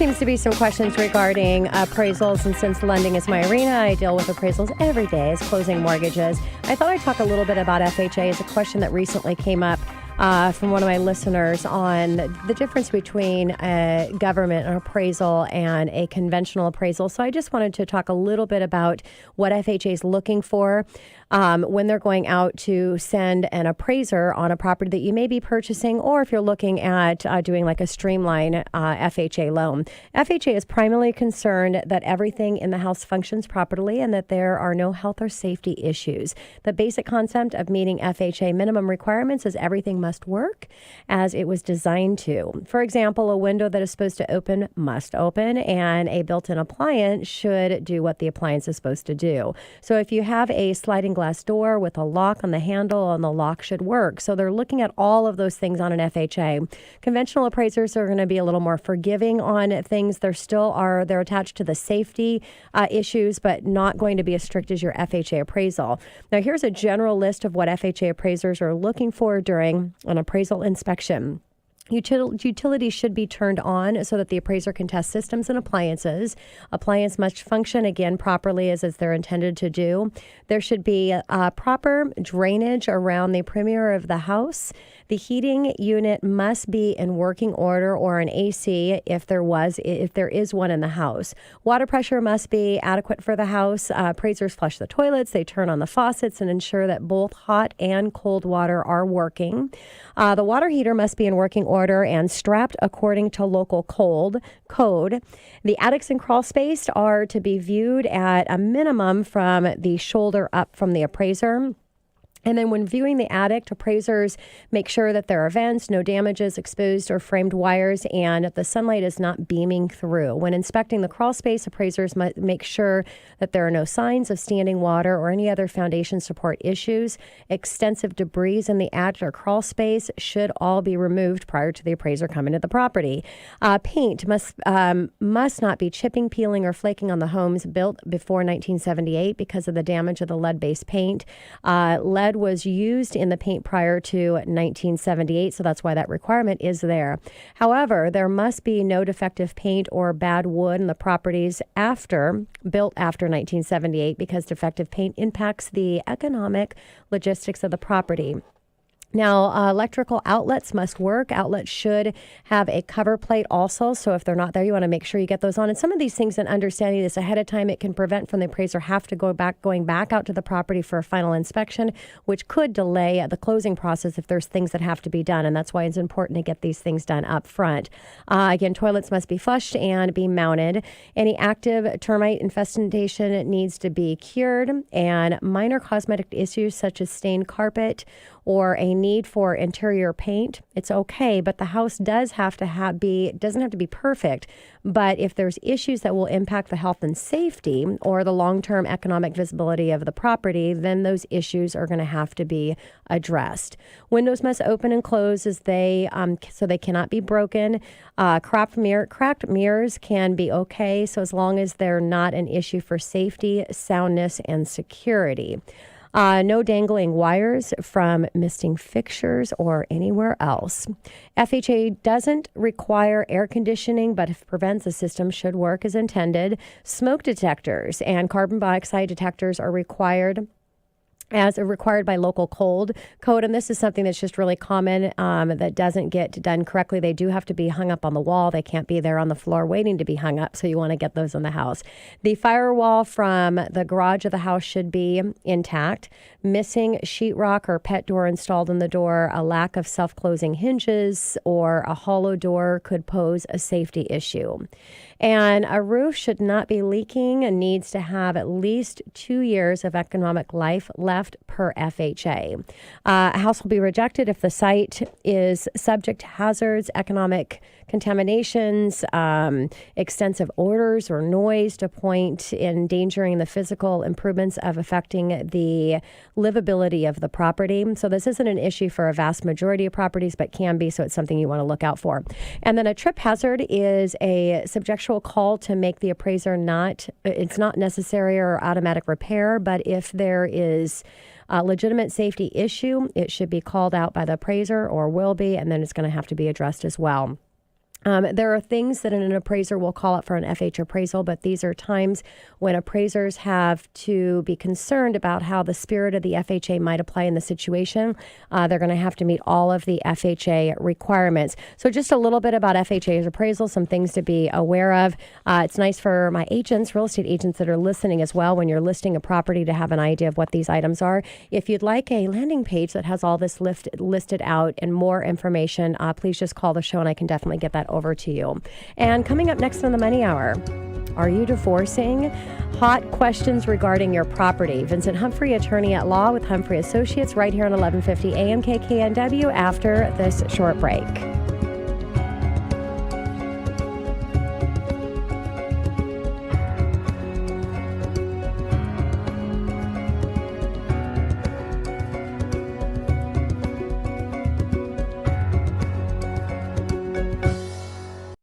seems to be some questions regarding appraisals, and since lending is my arena, I deal with appraisals every day as closing mortgages. I thought I'd talk a little bit about FHA. It's a question that recently came up from one of my listeners on the difference between a government appraisal and a conventional appraisal. So I just wanted to talk a little bit about what FHA is looking for when they're going out to send an appraiser on a property that you may be purchasing, or if you're looking at doing like a streamline FHA loan. FHA is primarily concerned that everything in the house functions properly and that there are no health or safety issues. The basic concept of meeting FHA minimum requirements is everything must work as it was designed to. For example, a window that is supposed to open must open, and a built-in appliance should do what the appliance is supposed to do. So if you have a sliding glass door with a lock on the handle, and the lock should work. So they're looking at all of those things on an FHA. Conventional appraisers are going to be a little more forgiving on things. They're attached to the safety issues, but not going to be as strict as your FHA appraisal. Now, here's a general list of what FHA appraisers are looking for during an appraisal inspection. Utilities should be turned on so that the appraiser can test systems and appliances. Appliance must function, again, properly as they're intended to do. There should be proper drainage around the perimeter of the house. The heating unit must be in working order, or an AC if there is one in the house. Water pressure must be adequate for the house. Appraisers flush the toilets, they turn on the faucets and ensure that both hot and cold water are working. The water heater must be in working order and strapped according to local code. The attics and crawl space are to be viewed at a minimum from the shoulder up from the appraiser. And then when viewing the attic, appraisers make sure that there are vents, no damages, exposed or framed wires, and the sunlight is not beaming through. When inspecting the crawl space, appraisers must make sure that there are no signs of standing water or any other foundation support issues. Extensive debris in the attic or crawl space should all be removed prior to the appraiser coming to the property. Paint must not be chipping, peeling, or flaking on the homes built before 1978 because of the damage of the lead-based paint. Lead was used in the paint prior to 1978, so that's why that requirement is there. However, there must be no defective paint or bad wood in the properties built after 1978 because defective paint impacts the economic logistics of the property. Now, electrical outlets must work. Outlets should have a cover plate also. So if they're not there, you want to make sure you get those on. And some of these things, and understanding this ahead of time, it can prevent from the appraiser going back out to the property for a final inspection, which could delay the closing process if there's things that have to be done. And that's why it's important to get these things done up front. Again, toilets must be flushed and be mounted. Any active termite infestation needs to be cured. And minor cosmetic issues such as stained carpet or a need for interior paint, it's okay, but the house doesn't have to be perfect. But if there's issues that will impact the health and safety or the long-term economic visibility of the property, then those issues are going to have to be addressed. Windows must open and close so they cannot be broken. Cracked mirrors can be okay, so as long as they're not an issue for safety, soundness, and security. No dangling wires from misting fixtures or anywhere else. FHA doesn't require air conditioning, but if it prevents, the system should work as intended. Smoke detectors and carbon dioxide detectors are required by local code. And this is something that's just really common that doesn't get done correctly. They do have to be hung up on the wall. They can't be there on the floor waiting to be hung up, so you want to get those in the house. The firewall from the garage of the house should be intact. Missing sheetrock or pet door installed in the door, a lack of self-closing hinges, or a hollow door could pose a safety issue. And a roof should not be leaking and needs to have at least 2 years of economic life left per FHA. A house will be rejected if the site is subject to hazards, economic contaminations, extensive odors or noise to point endangering the physical improvements of affecting the livability of the property. So this isn't an issue for a vast majority of properties, but can be, so it's something you want to look out for. And then a trip hazard is a subjectual call to make the appraiser it's not necessary or automatic repair, but if there is a legitimate safety issue, it should be called out by the appraiser or will be, and then it's going to have to be addressed as well. There are things that an appraiser will call out for an FH appraisal, but these are times when appraisers have to be concerned about how the spirit of the FHA might apply in the situation. They're going to have to meet all of the FHA requirements. So just a little bit about FHA's appraisal, some things to be aware of. It's nice for my agents, real estate agents that are listening as well, when you're listing a property, to have an idea of what these items are. If you'd like a landing page that has all this listed out and more information, please just call the show and I can definitely get that over to you. And coming up next on the Money Hour, are you divorcing? Hot questions regarding your property. Vincent Humphrey, attorney at law with Humphrey Associates, right here on 1150 AM KKNW after this short break.